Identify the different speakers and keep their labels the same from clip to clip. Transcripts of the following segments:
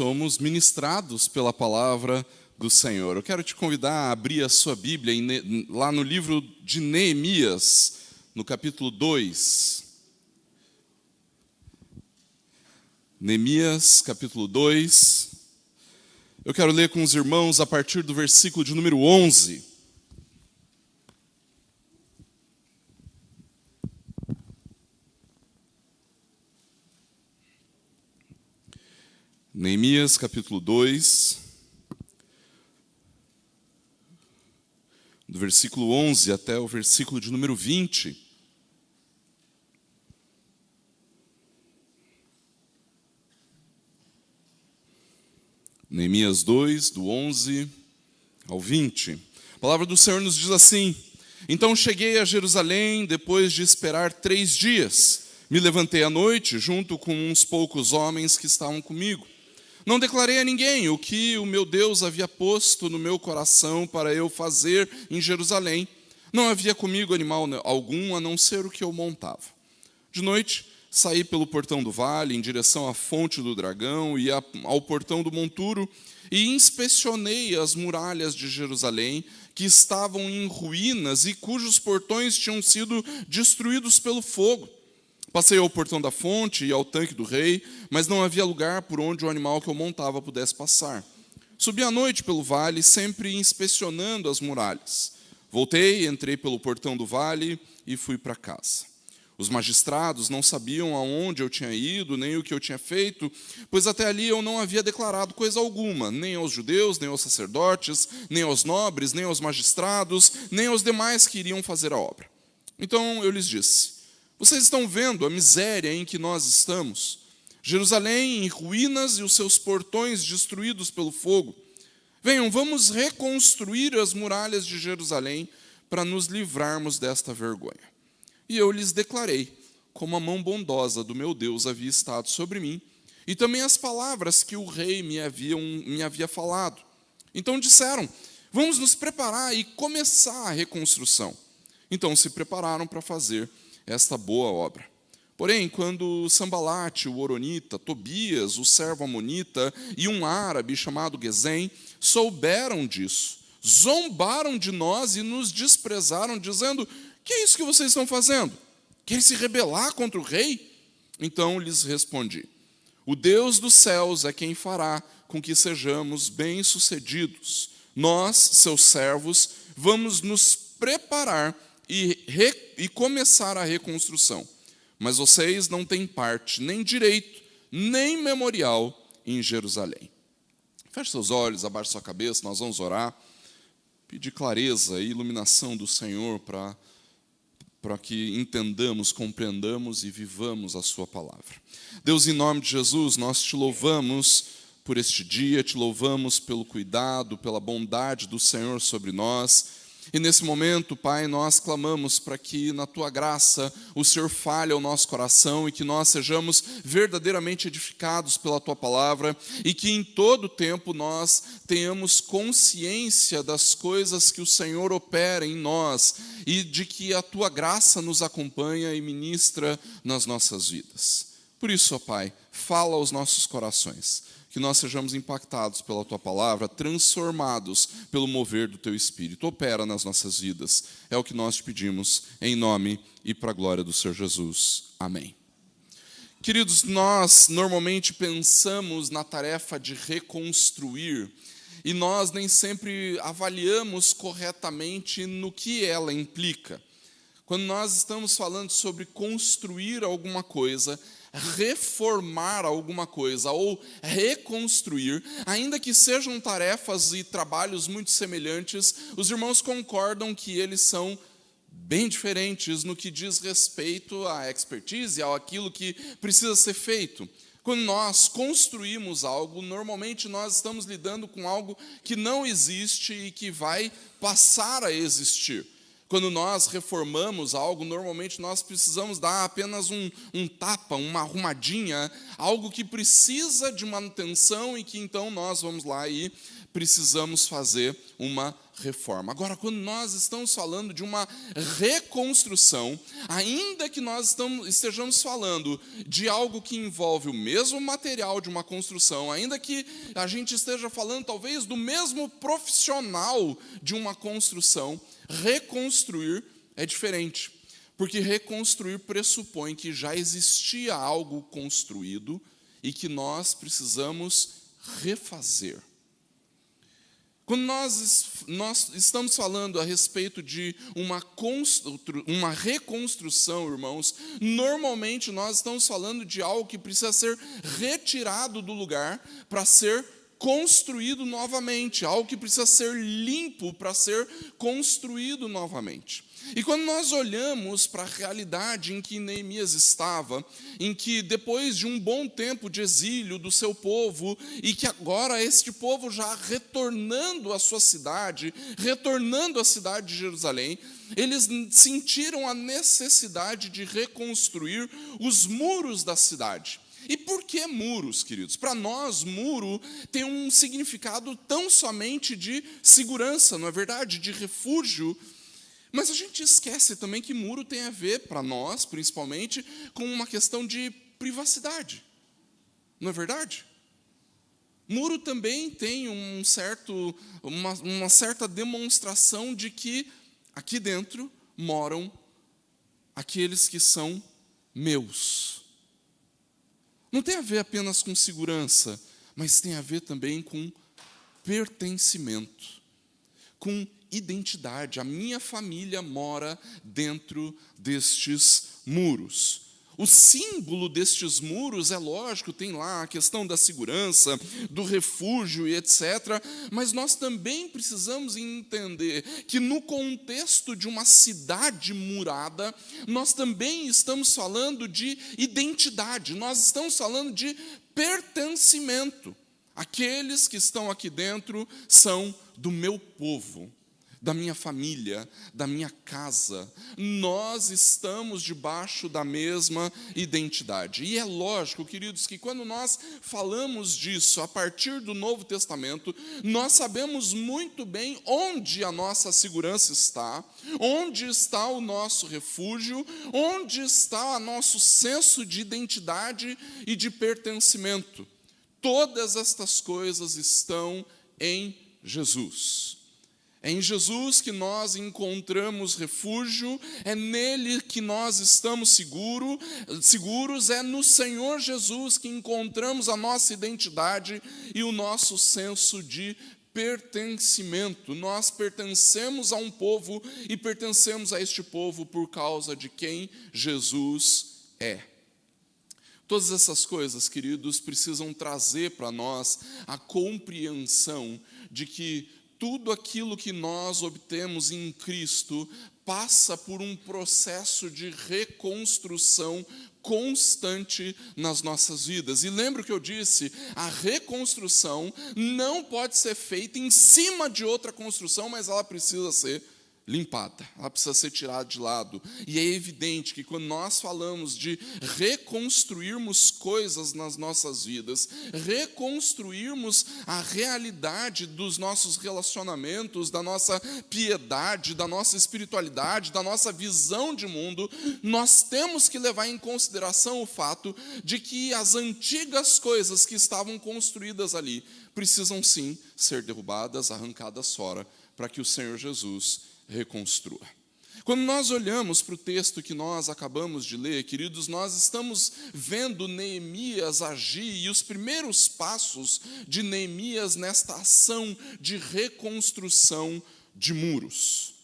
Speaker 1: Somos ministrados pela palavra do Senhor. Eu quero te convidar a abrir a sua Bíblia lá no livro de Neemias, no capítulo 2. Neemias, capítulo 2. Eu quero ler com os irmãos a partir do versículo de número 11. Neemias, capítulo 2, do versículo 11 até o versículo de número 20. Neemias 2, do 11 ao 20. A palavra do Senhor nos diz assim: Então cheguei a Jerusalém depois de esperar 3 dias. Me levantei à noite junto com uns poucos homens que estavam comigo. Não declarei a ninguém o que o meu Deus havia posto no meu coração para eu fazer em Jerusalém. Não havia comigo animal algum, a não ser o que eu montava. De noite, saí pelo portão do vale, em direção à fonte do dragão e ao portão do monturo, e inspecionei as muralhas de Jerusalém, que estavam em ruínas e cujos portões tinham sido destruídos pelo fogo. Passei ao portão da fonte e ao tanque do rei, mas não havia lugar por onde o animal que eu montava pudesse passar. Subi à noite pelo vale, sempre inspecionando as muralhas. Voltei, entrei pelo portão do vale e fui para casa. Os magistrados não sabiam aonde eu tinha ido, nem o que eu tinha feito, pois até ali eu não havia declarado coisa alguma, nem aos judeus, nem aos sacerdotes, nem aos nobres, nem aos magistrados, nem aos demais que iriam fazer a obra. Então eu lhes disse: Vocês estão vendo a miséria em que nós estamos? Jerusalém em ruínas e os seus portões destruídos pelo fogo. Venham, vamos reconstruir as muralhas de Jerusalém para nos livrarmos desta vergonha. E eu lhes declarei como a mão bondosa do meu Deus havia estado sobre mim, e também as palavras que o rei me havia falado. Então disseram: Vamos nos preparar e começar a reconstrução. Então se prepararam para fazer esta boa obra. Porém, quando Sambalate, o horonita, Tobias, o servo amonita, e um árabe chamado Gesem souberam disso, zombaram de nós e nos desprezaram, dizendo: Que é isso que vocês estão fazendo? Querem se rebelar contra o rei? Então lhes respondi: O Deus dos céus é quem fará com que sejamos bem-sucedidos. Nós, seus servos, vamos nos preparar e começar a reconstrução. Mas vocês não têm parte, nem direito, nem memorial em Jerusalém. Feche seus olhos, abaixe sua cabeça, nós vamos orar. Pedir clareza e iluminação do Senhor para que entendamos, compreendamos e vivamos a sua palavra. Deus, em nome de Jesus, nós te louvamos por este dia, te louvamos pelo cuidado, pela bondade do Senhor sobre nós. E nesse momento, Pai, nós clamamos para que na Tua graça o Senhor fale ao nosso coração e que nós sejamos verdadeiramente edificados pela Tua palavra e que em todo tempo nós tenhamos consciência das coisas que o Senhor opera em nós e de que a Tua graça nos acompanha e ministra nas nossas vidas. Por isso, ó Pai, fala aos nossos corações, que nós sejamos impactados pela Tua palavra, transformados pelo mover do Teu Espírito. Opera nas nossas vidas. É o que nós te pedimos, em nome e para a glória do Senhor Jesus. Amém. Queridos, nós normalmente pensamos na tarefa de reconstruir e nós nem sempre avaliamos corretamente no que ela implica. Quando nós estamos falando sobre construir alguma coisa, reformar alguma coisa ou reconstruir, ainda que sejam tarefas e trabalhos muito semelhantes, os irmãos concordam que eles são bem diferentes no que diz respeito à expertise, àquilo que precisa ser feito. Quando nós construímos algo, normalmente nós estamos lidando com algo que não existe e que vai passar a existir. Quando nós reformamos algo, normalmente nós precisamos dar apenas um tapa, uma arrumadinha, algo que precisa de manutenção e que então nós vamos lá e precisamos fazer uma reforma. Agora, quando nós estamos falando de uma reconstrução, ainda que nós estejamos falando de algo que envolve o mesmo material de uma construção, ainda que a gente esteja falando talvez do mesmo profissional de uma construção, reconstruir é diferente. Porque reconstruir pressupõe que já existia algo construído e que nós precisamos refazer. Quando nós estamos falando a respeito de uma reconstrução, irmãos, normalmente nós estamos falando de algo que precisa ser retirado do lugar para ser construído novamente, algo que precisa ser limpo para ser construído novamente. E quando nós olhamos para a realidade em que Neemias estava, em que depois de um bom tempo de exílio do seu povo, e que agora este povo já retornando à sua cidade, retornando à cidade de Jerusalém, eles sentiram a necessidade de reconstruir os muros da cidade. E por que muros, queridos? Para nós, muro tem um significado tão somente de segurança, não é verdade? De refúgio. Mas a gente esquece também que muro tem a ver, para nós, principalmente, com uma questão de privacidade. Não é verdade? Muro também tem uma certa demonstração de que aqui dentro moram aqueles que são meus. Não tem a ver apenas com segurança, mas tem a ver também com pertencimento, com identidade. A minha família mora dentro destes muros. O símbolo destes muros, é lógico, tem lá a questão da segurança, do refúgio e etc. Mas nós também precisamos entender que no contexto de uma cidade murada, nós também estamos falando de identidade, nós estamos falando de pertencimento. Aqueles que estão aqui dentro são do meu povo, da minha família, da minha casa. Nós estamos debaixo da mesma identidade. E é lógico, queridos, que quando nós falamos disso a partir do Novo Testamento, nós sabemos muito bem onde a nossa segurança está, onde está o nosso refúgio, onde está o nosso senso de identidade e de pertencimento. Todas estas coisas estão em Jesus. É em Jesus que nós encontramos refúgio, é nele que nós estamos seguros, é no Senhor Jesus que encontramos a nossa identidade e o nosso senso de pertencimento. Nós pertencemos a um povo e pertencemos a este povo por causa de quem Jesus é. Todas essas coisas, queridos, precisam trazer para nós a compreensão de que tudo aquilo que nós obtemos em Cristo passa por um processo de reconstrução constante nas nossas vidas. E lembra que eu disse, a reconstrução não pode ser feita em cima de outra construção, mas ela precisa ser limpada, ela precisa ser tirada de lado. E é evidente que quando nós falamos de reconstruirmos coisas nas nossas vidas, reconstruirmos a realidade dos nossos relacionamentos, da nossa piedade, da nossa espiritualidade, da nossa visão de mundo, nós temos que levar em consideração o fato de que as antigas coisas que estavam construídas ali precisam sim ser derrubadas, arrancadas fora, para que o Senhor Jesus reconstrua. Quando nós olhamos para o texto que nós acabamos de ler, queridos, nós estamos vendo Neemias agir e os primeiros passos de Neemias nesta ação de reconstrução de muros.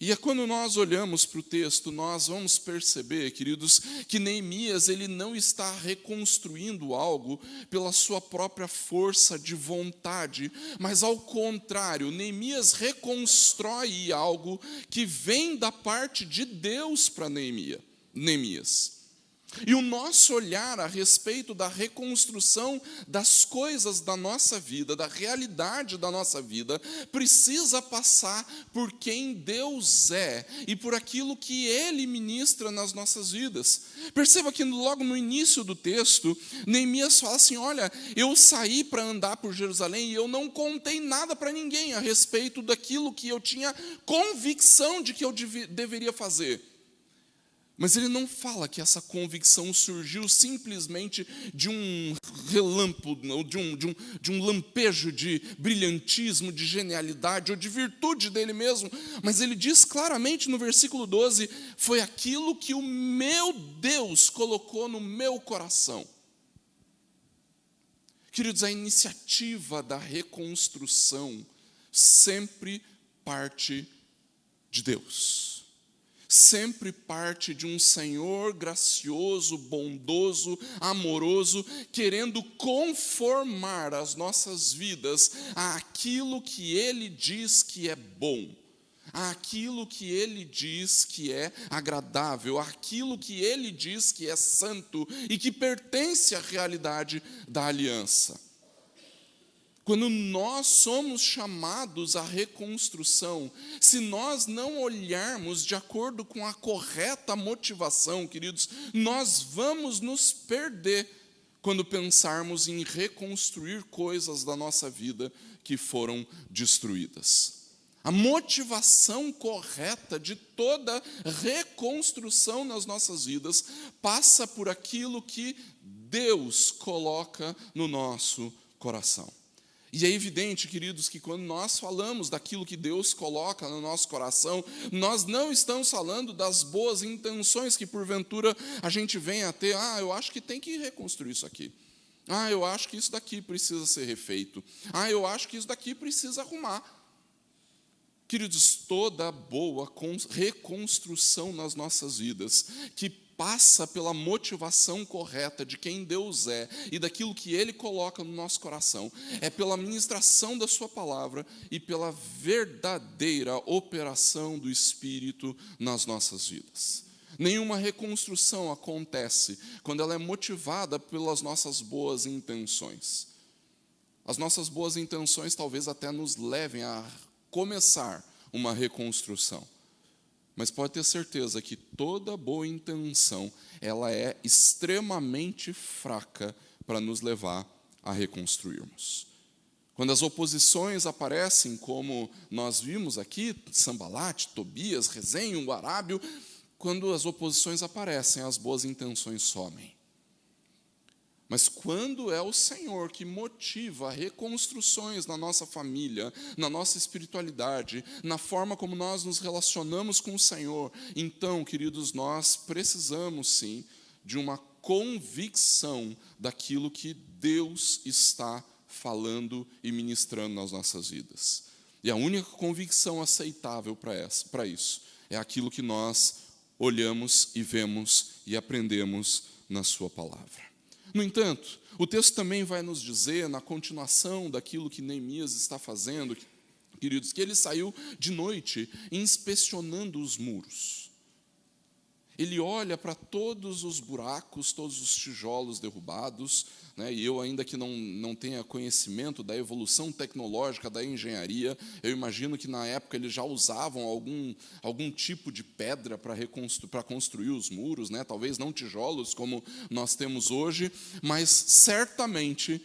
Speaker 1: E é quando nós olhamos para o texto, nós vamos perceber, queridos, que Neemias ele não está reconstruindo algo pela sua própria força de vontade, mas ao contrário, Neemias reconstrói algo que vem da parte de Deus para Neemias. E o nosso olhar a respeito da reconstrução das coisas da nossa vida, da realidade da nossa vida, precisa passar por quem Deus é e por aquilo que Ele ministra nas nossas vidas. Perceba que logo no início do texto, Neemias fala assim: olha, eu saí para andar por Jerusalém e eu não contei nada para ninguém a respeito daquilo que eu tinha convicção de que eu deveria fazer. Mas ele não fala que essa convicção surgiu simplesmente de um relâmpago, de um lampejo de brilhantismo, de genialidade ou de virtude dele mesmo. Mas ele diz claramente no versículo 12: foi aquilo que o meu Deus colocou no meu coração. Queridos, a iniciativa da reconstrução sempre parte de Deus. Sempre parte de um Senhor gracioso, bondoso, amoroso, querendo conformar as nossas vidas àquilo que Ele diz que é bom, àquilo que Ele diz que é agradável, àquilo que Ele diz que é santo e que pertence à realidade da aliança. Quando nós somos chamados à reconstrução, se nós não olharmos de acordo com a correta motivação, queridos, nós vamos nos perder quando pensarmos em reconstruir coisas da nossa vida que foram destruídas. A motivação correta de toda reconstrução nas nossas vidas passa por aquilo que Deus coloca no nosso coração. E é evidente, queridos, que quando nós falamos daquilo que Deus coloca no nosso coração, nós não estamos falando das boas intenções que porventura a gente venha a ter. Eu acho que tem que reconstruir isso aqui. Eu acho que isso daqui precisa ser refeito. Eu acho que isso daqui precisa arrumar. Queridos, toda boa reconstrução nas nossas vidas, que passa pela motivação correta de quem Deus é e daquilo que Ele coloca no nosso coração, é pela ministração da Sua palavra e pela verdadeira operação do Espírito nas nossas vidas. Nenhuma reconstrução acontece quando ela é motivada pelas nossas boas intenções. As nossas boas intenções talvez até nos levem a começar uma reconstrução. Mas pode ter certeza que toda boa intenção, ela é extremamente fraca para nos levar a reconstruirmos. Quando as oposições aparecem, como nós vimos aqui, Sanbalate, Tobias, Resém, o Arábio, quando as oposições aparecem, as boas intenções somem. Mas quando é o Senhor que motiva reconstruções na nossa família, na nossa espiritualidade, na forma como nós nos relacionamos com o Senhor, então, queridos, nós precisamos sim de uma convicção daquilo que Deus está falando e ministrando nas nossas vidas. E a única convicção aceitável para isso é aquilo que nós olhamos e vemos e aprendemos na Sua palavra. No entanto, o texto também vai nos dizer, na continuação daquilo que Neemias está fazendo, queridos, que ele saiu de noite inspecionando os muros. Ele olha para todos os buracos, todos os tijolos derrubados, e eu, ainda que não tenha conhecimento da evolução tecnológica da engenharia, eu imagino que na época eles já usavam algum tipo de pedra para construir os muros, talvez não tijolos como nós temos hoje, mas certamente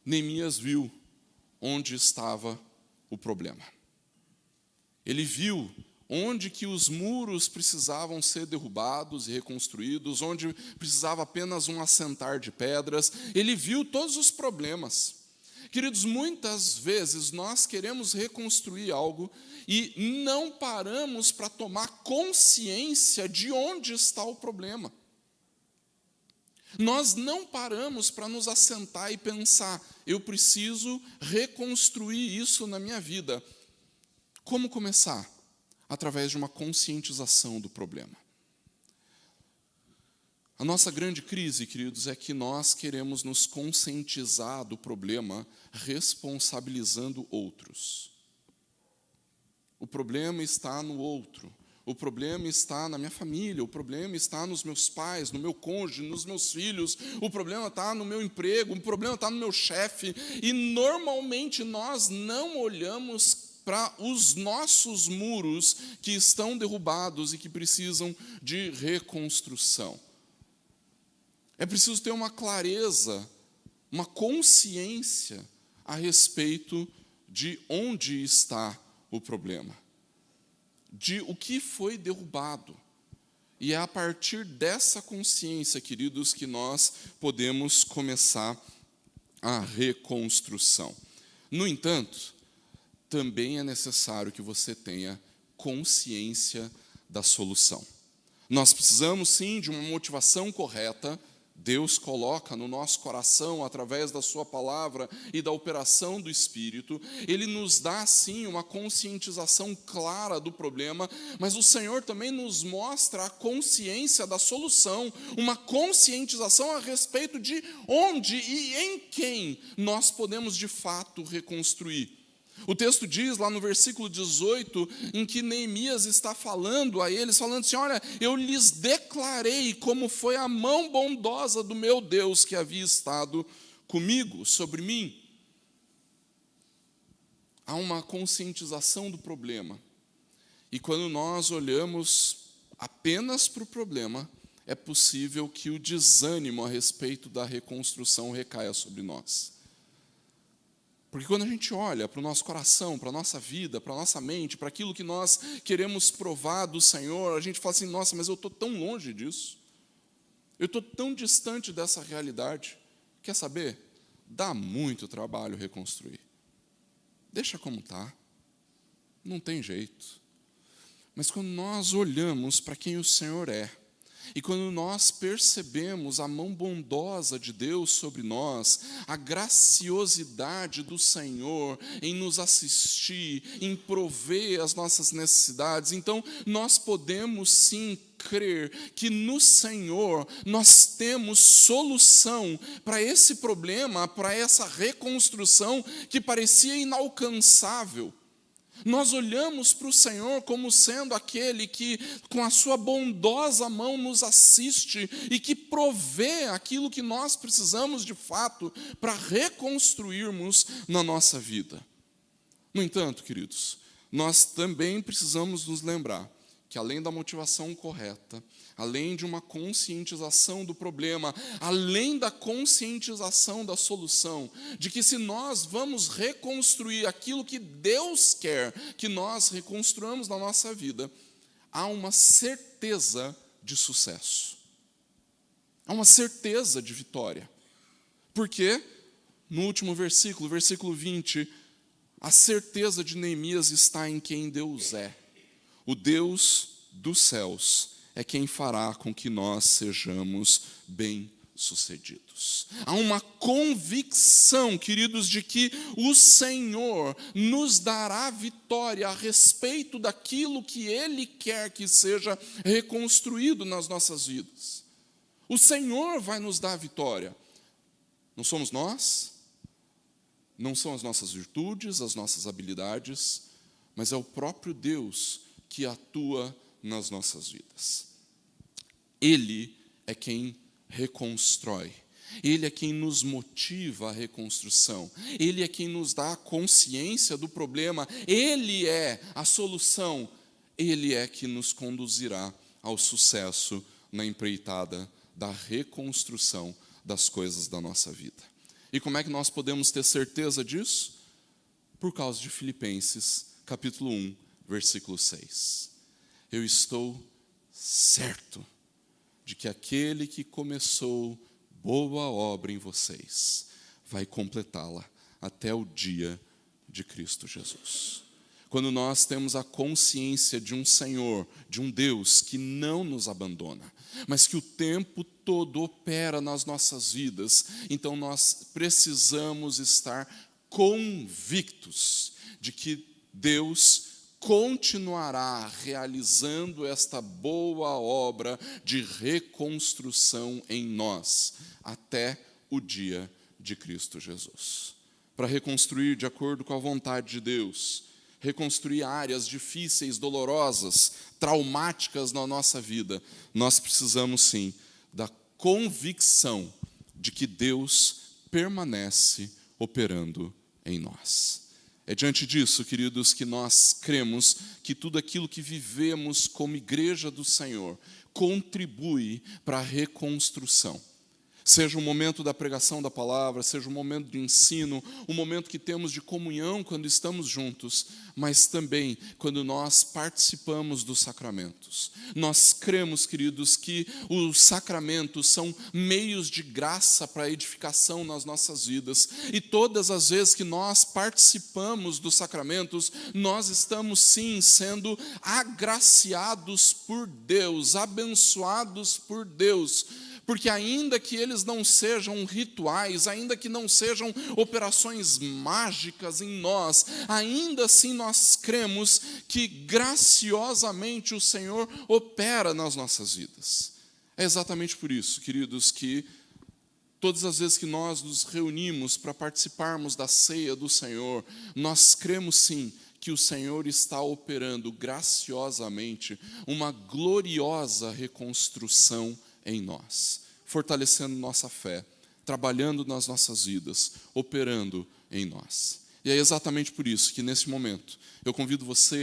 Speaker 1: Neemias viu onde estava o problema. Ele viu onde que os muros precisavam ser derrubados e reconstruídos, onde precisava apenas um assentar de pedras. Ele viu todos os problemas. Queridos, muitas vezes nós queremos reconstruir algo e não paramos para tomar consciência de onde está o problema. Nós não paramos para nos assentar e pensar: eu preciso reconstruir isso na minha vida. Como começar? Através de uma conscientização do problema. A nossa grande crise, queridos, é que nós queremos nos conscientizar do problema responsabilizando outros. O problema está no outro. o problema está na minha família, o problema está nos meus pais, no meu cônjuge, nos meus filhos, o problema está no meu emprego, o problema está no meu chefe. E normalmente nós não olhamos para os nossos muros que estão derrubados e que precisam de reconstrução. É preciso ter uma clareza, uma consciência a respeito de onde está o problema, de o que foi derrubado. E é a partir dessa consciência, queridos, que nós podemos começar a reconstrução. No entanto, também é necessário que você tenha consciência da solução. Nós precisamos, sim, de uma motivação correta. Deus coloca no nosso coração, através da sua palavra e da operação do Espírito, Ele nos dá, sim, uma conscientização clara do problema, mas o Senhor também nos mostra a consciência da solução, uma conscientização a respeito de onde e em quem nós podemos, de fato, reconstruir. O texto diz lá no versículo 18, em que Neemias está falando a eles, falando assim: olha, eu lhes declarei como foi a mão bondosa do meu Deus que havia estado comigo, sobre mim. Há uma conscientização do problema. E quando nós olhamos apenas para o problema, é possível que o desânimo a respeito da reconstrução recaia sobre nós. Porque quando a gente olha para o nosso coração, para a nossa vida, para a nossa mente, para aquilo que nós queremos provar do Senhor, a gente fala assim: nossa, mas eu estou tão longe disso, eu estou tão distante dessa realidade. Quer saber? Dá muito trabalho reconstruir. Deixa como está, não tem jeito. Mas quando nós olhamos para quem o Senhor é, e quando nós percebemos a mão bondosa de Deus sobre nós, a graciosidade do Senhor em nos assistir, em prover as nossas necessidades, então nós podemos sim crer que no Senhor nós temos solução para esse problema, para essa reconstrução que parecia inalcançável. Nós olhamos para o Senhor como sendo aquele que, com a sua bondosa mão, nos assiste e que provê aquilo que nós precisamos de fato para reconstruirmos na nossa vida. No entanto, queridos, nós também precisamos nos lembrar que, além da motivação correta, além de uma conscientização do problema, além da conscientização da solução, de que se nós vamos reconstruir aquilo que Deus quer que nós reconstruamos na nossa vida, há uma certeza de sucesso, há uma certeza de vitória. Porque, no último versículo, versículo 20, a certeza de Neemias está em quem Deus é. O Deus dos céus é quem fará com que nós sejamos bem-sucedidos. Há uma convicção, queridos, de que o Senhor nos dará vitória a respeito daquilo que Ele quer que seja reconstruído nas nossas vidas. O Senhor vai nos dar vitória. Não somos nós, não são as nossas virtudes, as nossas habilidades, mas é o próprio Deus que atua nas nossas vidas. Ele é quem reconstrói. Ele é quem nos motiva à reconstrução. Ele é quem nos dá a consciência do problema. Ele é a solução. Ele é que nos conduzirá ao sucesso na empreitada da reconstrução das coisas da nossa vida. E como é que nós podemos ter certeza disso? Por causa de Filipenses, capítulo 1, versículo 6. Eu estou certo de que aquele que começou boa obra em vocês vai completá-la até o dia de Cristo Jesus. Quando nós temos a consciência de um Senhor, de um Deus que não nos abandona, mas que o tempo todo opera nas nossas vidas, então nós precisamos estar convictos de que Deus continuará realizando esta boa obra de reconstrução em nós, até o dia de Cristo Jesus. Para reconstruir de acordo com a vontade de Deus, reconstruir áreas difíceis, dolorosas, traumáticas na nossa vida, nós precisamos sim da convicção de que Deus permanece operando em nós. É diante disso, queridos, que nós cremos que tudo aquilo que vivemos como igreja do Senhor contribui para a reconstrução. Seja o momento da pregação da palavra, seja o momento de ensino, o momento que temos de comunhão quando estamos juntos, mas também quando nós participamos dos sacramentos. Nós cremos, queridos, que os sacramentos são meios de graça para a edificação nas nossas vidas. E todas as vezes que nós participamos dos sacramentos, nós estamos sim sendo agraciados por Deus, abençoados por Deus. Porque ainda que eles não sejam rituais, ainda que não sejam operações mágicas em nós, ainda assim nós cremos que graciosamente o Senhor opera nas nossas vidas. É exatamente por isso, queridos, que todas as vezes que nós nos reunimos para participarmos da ceia do Senhor, nós cremos sim que o Senhor está operando graciosamente uma gloriosa reconstrução em nós, fortalecendo nossa fé, trabalhando nas nossas vidas, operando em nós. E é exatamente por isso que nesse momento eu convido você